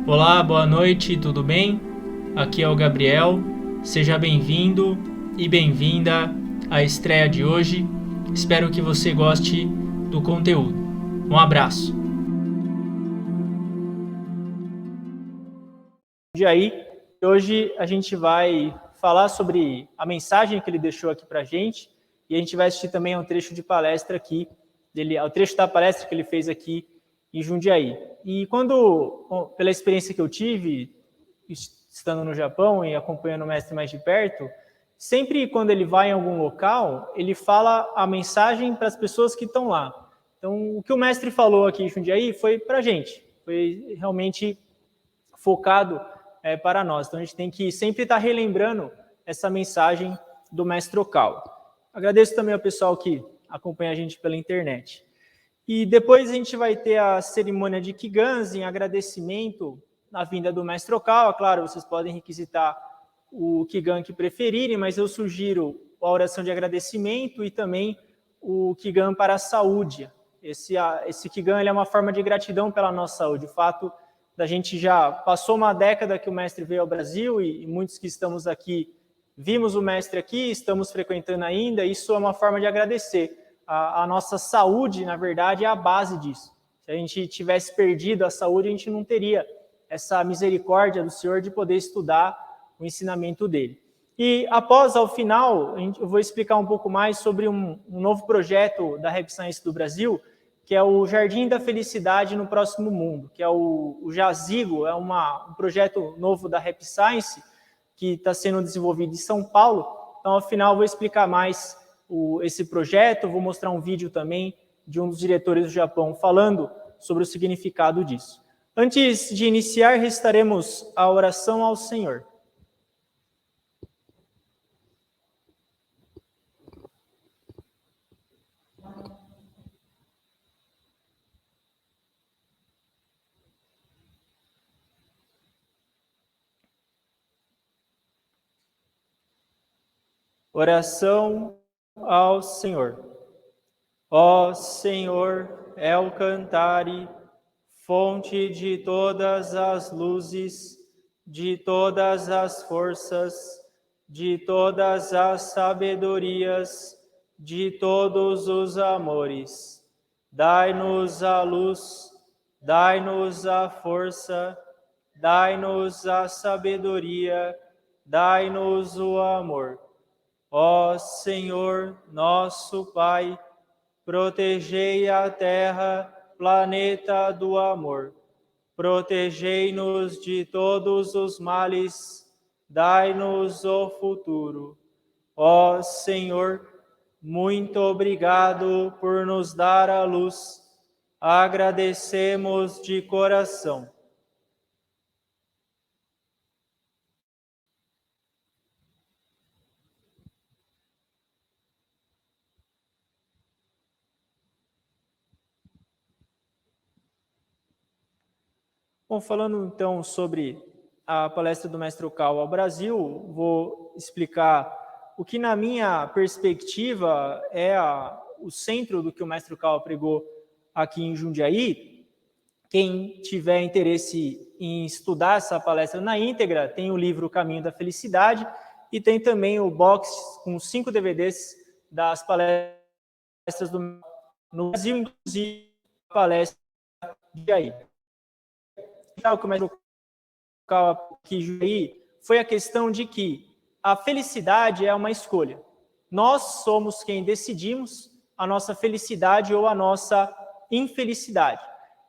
Olá, boa noite, tudo bem? Aqui é o Gabriel, seja bem-vindo e bem-vinda à estreia de hoje. Espero que você goste do conteúdo. Um abraço. Hoje a gente vai falar sobre a mensagem que ele deixou aqui para a gente e a gente vai assistir também um trecho de palestra aqui, o trecho da palestra que ele fez aqui em Jundiaí. E pela experiência que eu tive, estando no Japão e acompanhando o mestre mais de perto, sempre quando ele vai em algum local, ele fala a mensagem para as pessoas que estão lá. Então, o que o mestre falou aqui em Jundiaí foi para a gente, foi realmente focado para nós. Então, a gente tem que sempre estar relembrando essa mensagem do mestre Okawa. Agradeço também ao pessoal que acompanha a gente pela internet. E depois a gente vai ter a cerimônia de Kiganzen, em agradecimento na vinda do mestre Okawa. Claro, vocês podem requisitar o Kigan que preferirem, mas eu sugiro a oração de agradecimento e também o Kigan para a saúde. Esse Kigan ele é uma forma de gratidão pela nossa saúde. O fato da gente já passou uma década que o mestre veio ao Brasil e muitos que estamos aqui vimos o mestre aqui, estamos frequentando ainda, isso é uma forma de agradecer. A nossa saúde, na verdade, é a base disso. Se a gente tivesse perdido a saúde, a gente não teria essa misericórdia do Senhor de poder estudar o ensinamento dele. E ao final, eu vou explicar um pouco mais sobre um novo projeto da Rap Science do Brasil, que é o Jardim da Felicidade no Próximo Mundo, que é o Jazigo, é um projeto novo da Rap Science, que está sendo desenvolvido em São Paulo. Então, ao final, eu vou explicar mais esse projeto, vou mostrar um vídeo também de um dos diretores do Japão falando sobre o significado disso. Antes de iniciar, recitaremos a oração ao Senhor. Oração ao Senhor. Ó Senhor, El Cantare, fonte de todas as luzes, de todas as forças, de todas as sabedorias, de todos os amores, dai-nos a luz, dai-nos a força, dai-nos a sabedoria, dai-nos o amor. Ó Senhor, nosso Pai, protegei a terra, planeta do amor. Protegei-nos de todos os males, dai-nos o futuro. Ó Senhor, muito obrigado por nos dar a luz. Agradecemos de coração. Bom, falando então sobre a palestra do mestre Okawa ao Brasil, vou explicar o que na minha perspectiva é o centro do que o mestre Okawa pregou aqui em Jundiaí. Quem tiver interesse em estudar essa palestra na íntegra, tem o livro Caminho da Felicidade e tem também o box com 5 DVDs das palestras no Brasil, inclusive a palestra de Jundiaí. O que o mestre Okawa quis foi a questão de que a felicidade é uma escolha. Nós somos quem decidimos a nossa felicidade ou a nossa infelicidade.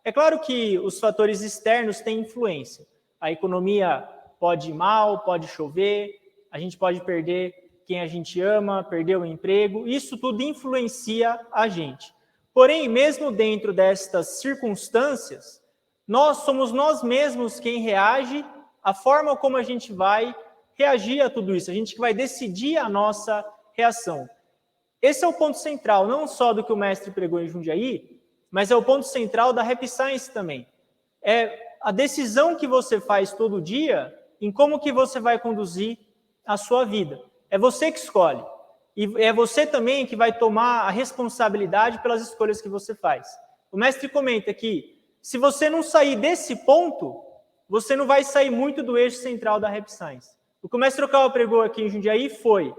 É claro que os fatores externos têm influência. A economia pode ir mal, pode chover, a gente pode perder quem a gente ama, perder o emprego, isso tudo influencia a gente. Porém, mesmo dentro destas circunstâncias, nós somos nós mesmos quem reage, a forma como a gente vai reagir a tudo isso, a gente que vai decidir a nossa reação. Esse é o ponto central, não só do que o mestre pregou em Jundiaí, mas é o ponto central da Rap Science também. É a decisão que você faz todo dia em como que você vai conduzir a sua vida. É você que escolhe. E é você também que vai tomar a responsabilidade pelas escolhas que você faz. O mestre comenta que se você não sair desse ponto, você não vai sair muito do eixo central da Rap Science. O que o mestre Okawa pregou aqui em Jundiaí foi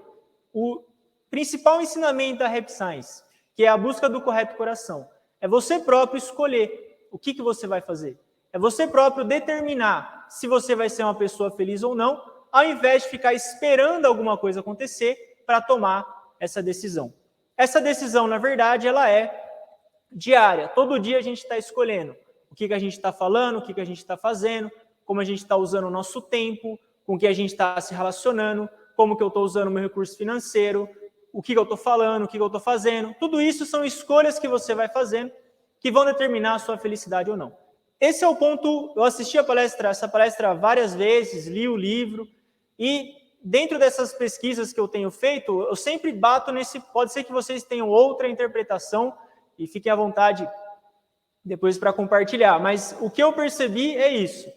o principal ensinamento da Rap Science, que é a busca do correto coração. É você próprio escolher o que você vai fazer. É você próprio determinar se você vai ser uma pessoa feliz ou não, ao invés de ficar esperando alguma coisa acontecer para tomar essa decisão. Essa decisão, na verdade, ela é diária. Todo dia a gente está escolhendo o que a gente está falando, o que a gente está fazendo, como a gente está usando o nosso tempo, com o que a gente está se relacionando, como que eu estou usando o meu recurso financeiro, o que eu estou falando, o que eu estou fazendo. Tudo isso são escolhas que você vai fazendo que vão determinar a sua felicidade ou não. Esse é o ponto. Eu assisti essa palestra várias vezes, li o livro, e dentro dessas pesquisas que eu tenho feito, eu sempre bato nesse... Pode ser que vocês tenham outra interpretação, e fiquem à vontade depois para compartilhar, mas o que eu percebi é isso.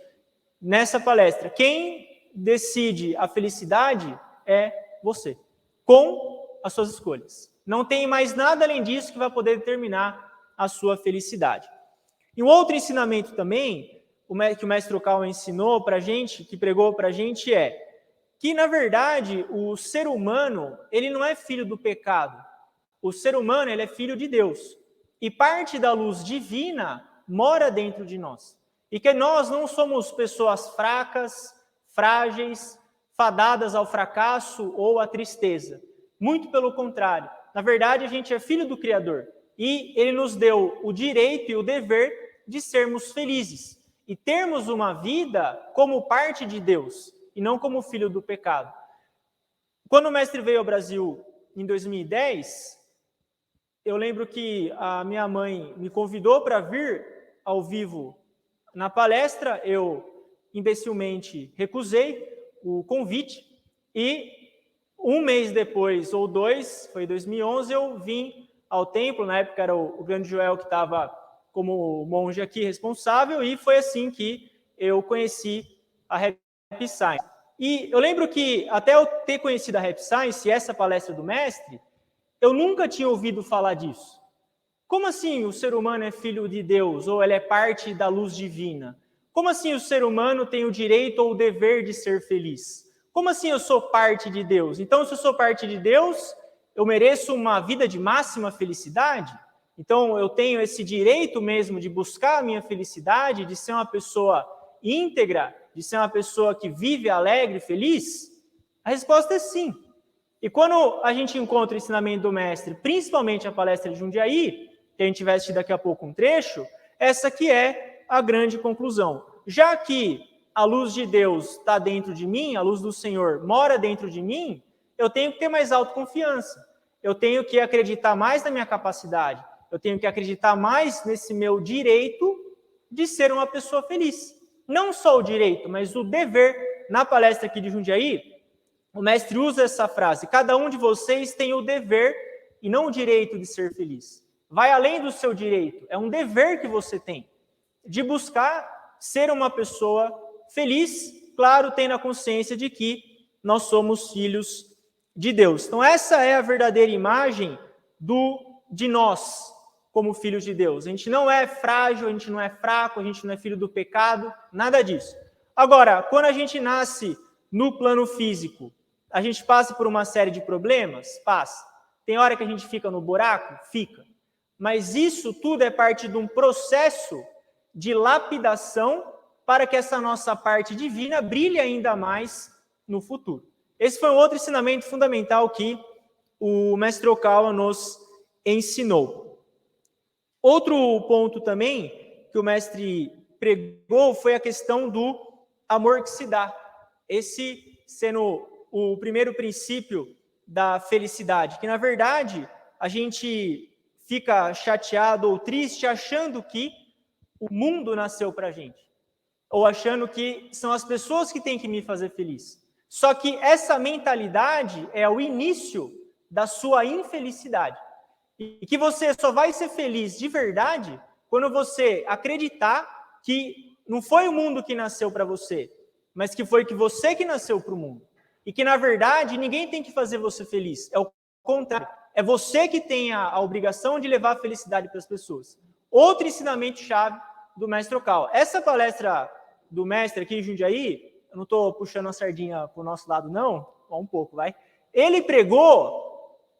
Nessa palestra, quem decide a felicidade é você, com as suas escolhas. Não tem mais nada além disso que vai poder determinar a sua felicidade. E um outro ensinamento também, que o mestre Okawa ensinou para a gente, que pregou para a gente, é que, na verdade, o ser humano, ele não é filho do pecado. O ser humano, ele é filho de Deus. E parte da luz divina mora dentro de nós. E que nós não somos pessoas fracas, frágeis, fadadas ao fracasso ou à tristeza. Muito pelo contrário. Na verdade, a gente é filho do Criador. E ele nos deu o direito e o dever de sermos felizes. E termos uma vida como parte de Deus, e não como filho do pecado. Quando o mestre veio ao Brasil em 2010, eu lembro que a minha mãe me convidou para vir ao vivo na palestra, eu imbecilmente recusei o convite, e um mês depois, ou dois, foi 2011, eu vim ao templo, na época era o grande Joel que estava como monge aqui responsável, e foi assim que eu conheci a Rap Science. E eu lembro que até eu ter conhecido a Rap Science, e essa palestra do mestre, eu nunca tinha ouvido falar disso. Como assim o ser humano é filho de Deus, ou ele é parte da luz divina? Como assim o ser humano tem o direito ou o dever de ser feliz? Como assim eu sou parte de Deus? Então, se eu sou parte de Deus, eu mereço uma vida de máxima felicidade? Então, eu tenho esse direito mesmo de buscar a minha felicidade, de ser uma pessoa íntegra, de ser uma pessoa que vive alegre, feliz? A resposta é sim. E quando a gente encontra o ensinamento do mestre, principalmente a palestra de Jundiaí, que a gente vai assistir daqui a pouco um trecho, essa que é a grande conclusão. Já que a luz de Deus está dentro de mim, a luz do Senhor mora dentro de mim, eu tenho que ter mais autoconfiança. Eu tenho que acreditar mais na minha capacidade. Eu tenho que acreditar mais nesse meu direito de ser uma pessoa feliz. Não só o direito, mas o dever. Na palestra aqui de Jundiaí, o mestre usa essa frase: cada um de vocês tem o dever e não o direito de ser feliz. Vai além do seu direito, é um dever que você tem de buscar ser uma pessoa feliz, claro, tendo a consciência de que nós somos filhos de Deus. Então essa é a verdadeira imagem de nós como filhos de Deus. A gente não é frágil, a gente não é fraco, a gente não é filho do pecado, nada disso. Agora, quando a gente nasce no plano físico, a gente passa por uma série de problemas? Passa. Tem hora que a gente fica no buraco? Fica. Mas isso tudo é parte de um processo de lapidação para que essa nossa parte divina brilhe ainda mais no futuro. Esse foi um outro ensinamento fundamental que o mestre Okawa nos ensinou. Outro ponto também que o mestre pregou foi a questão do amor que se dá. Esse sendo o primeiro princípio da felicidade, que na verdade a gente fica chateado ou triste achando que o mundo nasceu para a gente, ou achando que são as pessoas que têm que me fazer feliz. Só que essa mentalidade é o início da sua infelicidade. E que você só vai ser feliz de verdade quando você acreditar que não foi o mundo que nasceu para você, mas que foi que você que nasceu para o mundo. E que, na verdade, ninguém tem que fazer você feliz. É o contrário. É você que tem a obrigação de levar a felicidade para as pessoas. Outro ensinamento-chave do mestre Okawa. Essa palestra do mestre aqui em Jundiaí, eu não estou puxando a sardinha para o nosso lado, não, um pouco, vai. Ele pregou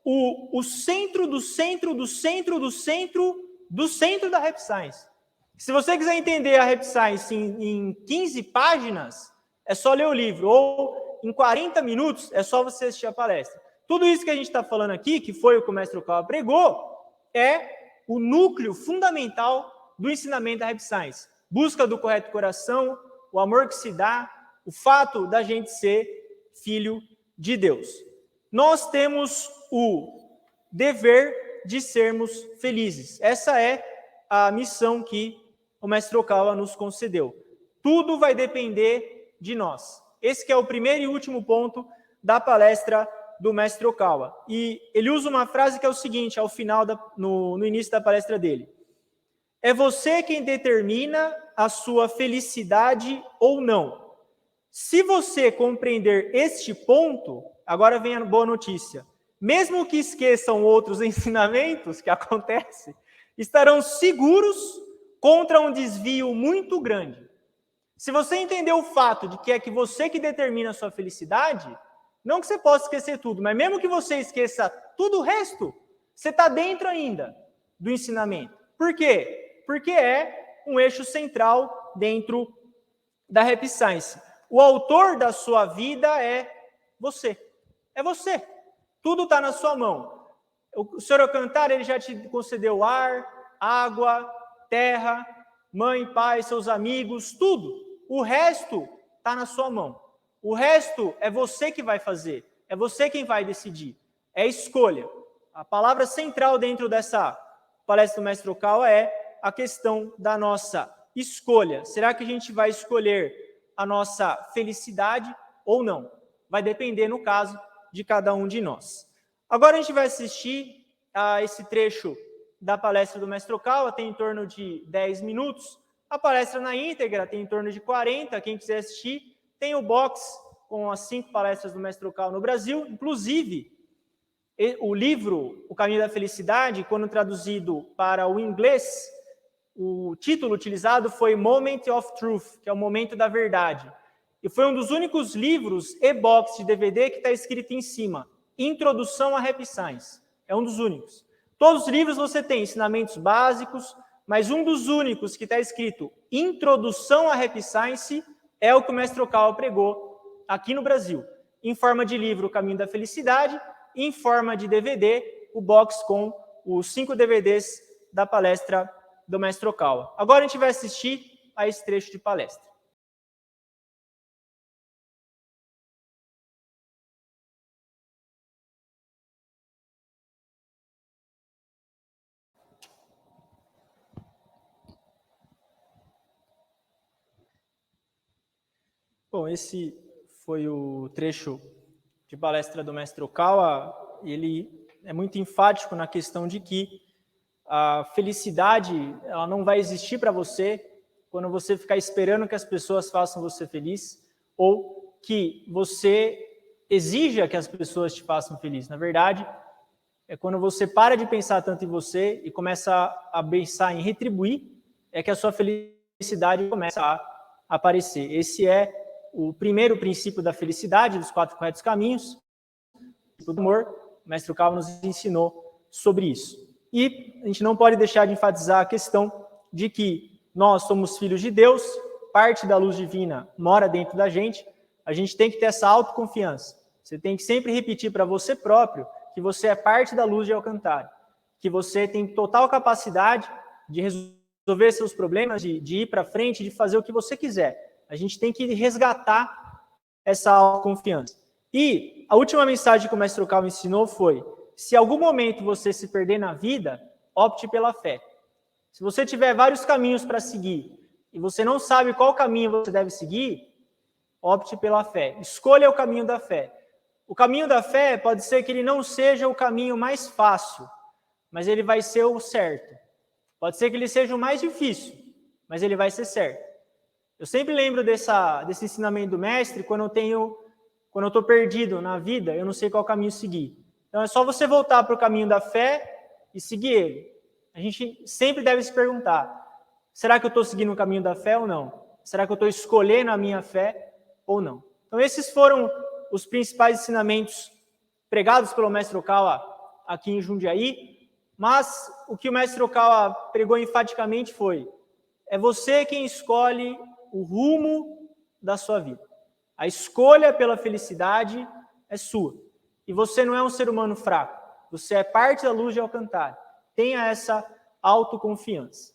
o centro do centro do centro do centro do centro da Rap Science. Se você quiser entender a Rap Science em 15 páginas, é só ler o livro, ou em 40 minutos, é só você assistir a palestra. Tudo isso que a gente está falando aqui, que foi o que o mestre Okawa pregou, é o núcleo fundamental do ensinamento da Rap Science. Busca do correto coração, o amor que se dá, o fato da gente ser filho de Deus. Nós temos o dever de sermos felizes. Essa é a missão que o mestre Okawa nos concedeu. Tudo vai depender de nós. Esse que é o primeiro e último ponto da palestra do mestre Okawa. E ele usa uma frase que é o seguinte, ao final, no início da palestra dele. É você quem determina a sua felicidade ou não. Se você compreender este ponto, agora vem a boa notícia. Mesmo que esqueçam outros ensinamentos que acontecem, estarão seguros contra um desvio muito grande. Se você entender o fato de que é que você que determina a sua felicidade, não que você possa esquecer tudo, mas mesmo que você esqueça tudo o resto, você está dentro ainda do ensinamento. Por quê? Porque é um eixo central dentro da Rap Science. O autor da sua vida é você. É você. Tudo está na sua mão. O Senhor Alcântara, ele já te concedeu ar, água, terra, mãe, pai, seus amigos, tudo. O resto está na sua mão. O resto é você que vai fazer. É você quem vai decidir. É escolha. A palavra central dentro dessa palestra do mestre Okawa é a questão da nossa escolha. Será que a gente vai escolher a nossa felicidade ou não? Vai depender, no caso, de cada um de nós. Agora a gente vai assistir a esse trecho da palestra do mestre Okawa, tem em torno de 10 minutos. A palestra na íntegra tem em torno de 40, quem quiser assistir. Tem o box com as 5 palestras do mestre Okawa no Brasil. Inclusive, o livro O Caminho da Felicidade, quando traduzido para o inglês, o título utilizado foi Moment of Truth, que é o momento da verdade. E foi um dos únicos livros e-box de DVD que está escrito em cima, Introdução à Rap Science. É um dos únicos. Todos os livros você tem ensinamentos básicos, mas um dos únicos que está escrito Introdução à Rap Science é o que o mestre Okawa pregou aqui no Brasil. Em forma de livro, O Caminho da Felicidade, em forma de DVD, o box com os 5 DVDs da palestra do mestre Okawa. Agora a gente vai assistir a esse trecho de palestra. Bom, esse foi o trecho de palestra do mestre Okawa. Ele é muito enfático na questão de que a felicidade ela não vai existir para você quando você ficar esperando que as pessoas façam você feliz ou que você exija que as pessoas te façam feliz. Na verdade, é quando você para de pensar tanto em você e começa a pensar em retribuir, é que a sua felicidade começa a aparecer. Esse é o primeiro princípio da felicidade, dos 4 corretos caminhos. O amor, o mestre Okawa nos ensinou sobre isso. E a gente não pode deixar de enfatizar a questão de que nós somos filhos de Deus, parte da luz divina mora dentro da gente, a gente tem que ter essa autoconfiança. Você tem que sempre repetir para você próprio que você é parte da luz de Alcântara, que você tem total capacidade de resolver seus problemas, de ir para frente, de fazer o que você quiser. A gente tem que resgatar essa autoconfiança. E a última mensagem que o mestre Okawa ensinou foi: se em algum momento você se perder na vida, opte pela fé. Se você tiver vários caminhos para seguir e você não sabe qual caminho você deve seguir, opte pela fé. Escolha o caminho da fé. O caminho da fé pode ser que ele não seja o caminho mais fácil, mas ele vai ser o certo. Pode ser que ele seja o mais difícil, mas ele vai ser certo. Eu sempre lembro desse ensinamento do mestre quando eu estou perdido na vida, eu não sei qual caminho seguir. Então é só você voltar para o caminho da fé e seguir ele. A gente sempre deve se perguntar: será que eu estou seguindo o caminho da fé ou não? Será que eu estou escolhendo a minha fé ou não? Então, esses foram os principais ensinamentos pregados pelo mestre Okawa aqui em Jundiaí, mas o que o mestre Okawa pregou enfaticamente foi: é você quem escolhe o rumo da sua vida. A escolha pela felicidade é sua. E você não é um ser humano fraco. Você é parte da luz de Alcântara. Tenha essa autoconfiança.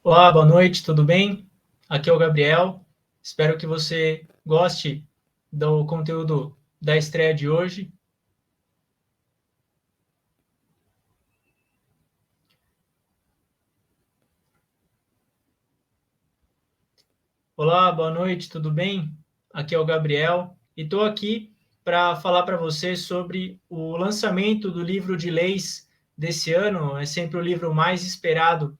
Olá, boa noite, tudo bem? Aqui é o Gabriel. Espero que você goste do conteúdo da estreia de hoje. Olá, boa noite, tudo bem? Aqui é o Gabriel e estou aqui para falar para você sobre o lançamento do livro de leis desse ano. É sempre o livro mais esperado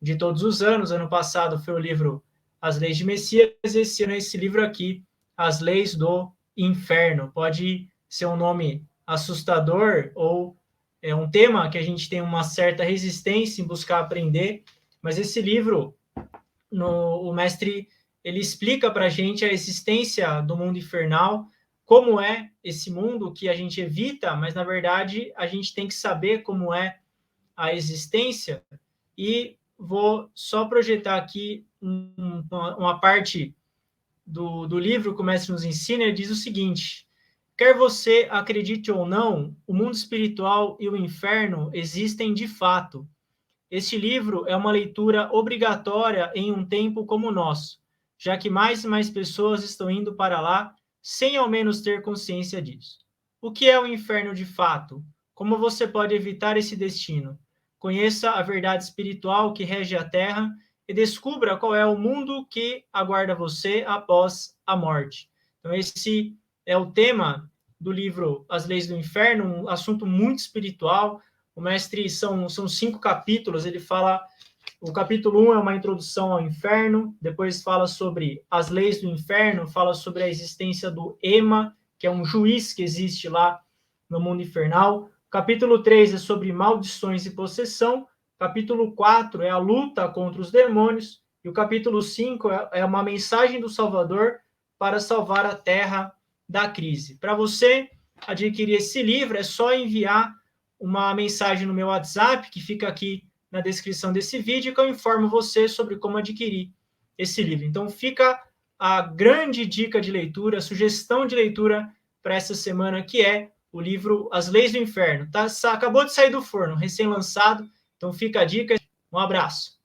de todos os anos. Ano passado foi o livro As Leis de Messias, esse ano é esse livro aqui, As Leis do Inferno. Pode ser um nome assustador ou é um tema que a gente tem uma certa resistência em buscar aprender, mas esse livro, o mestre, ele explica para a gente a existência do mundo infernal, como é esse mundo que a gente evita, mas na verdade a gente tem que saber como é a existência. E vou só projetar aqui uma parte do livro que o mestre nos ensina. Ele diz o seguinte: quer você acredite ou não, o mundo espiritual e o inferno existem de fato. Este livro é uma leitura obrigatória em um tempo como o nosso, já que mais e mais pessoas estão indo para lá sem ao menos ter consciência disso. O que é o inferno de fato? Como você pode evitar esse destino? Conheça a verdade espiritual que rege a Terra e descubra qual é o mundo que aguarda você após a morte. Então, esse é o tema do livro As Leis do Inferno, um assunto muito espiritual. O mestre, são 5 capítulos, ele fala, o capítulo 1 é uma introdução ao inferno, depois fala sobre as leis do inferno, fala sobre a existência do Ema, que é um juiz que existe lá no mundo infernal. O capítulo 3 é sobre maldições e possessão, capítulo 4 é a luta contra os demônios, e o capítulo 5 é uma mensagem do Salvador para salvar a Terra da crise. Para você adquirir esse livro, é só enviar uma mensagem no meu WhatsApp, que fica aqui na descrição desse vídeo, que eu informo você sobre como adquirir esse livro. Então, fica a grande dica de leitura, a sugestão de leitura para essa semana, que é o livro As Leis do Inferno. Acabou de sair do forno, recém-lançado, então fica a dica. Um abraço.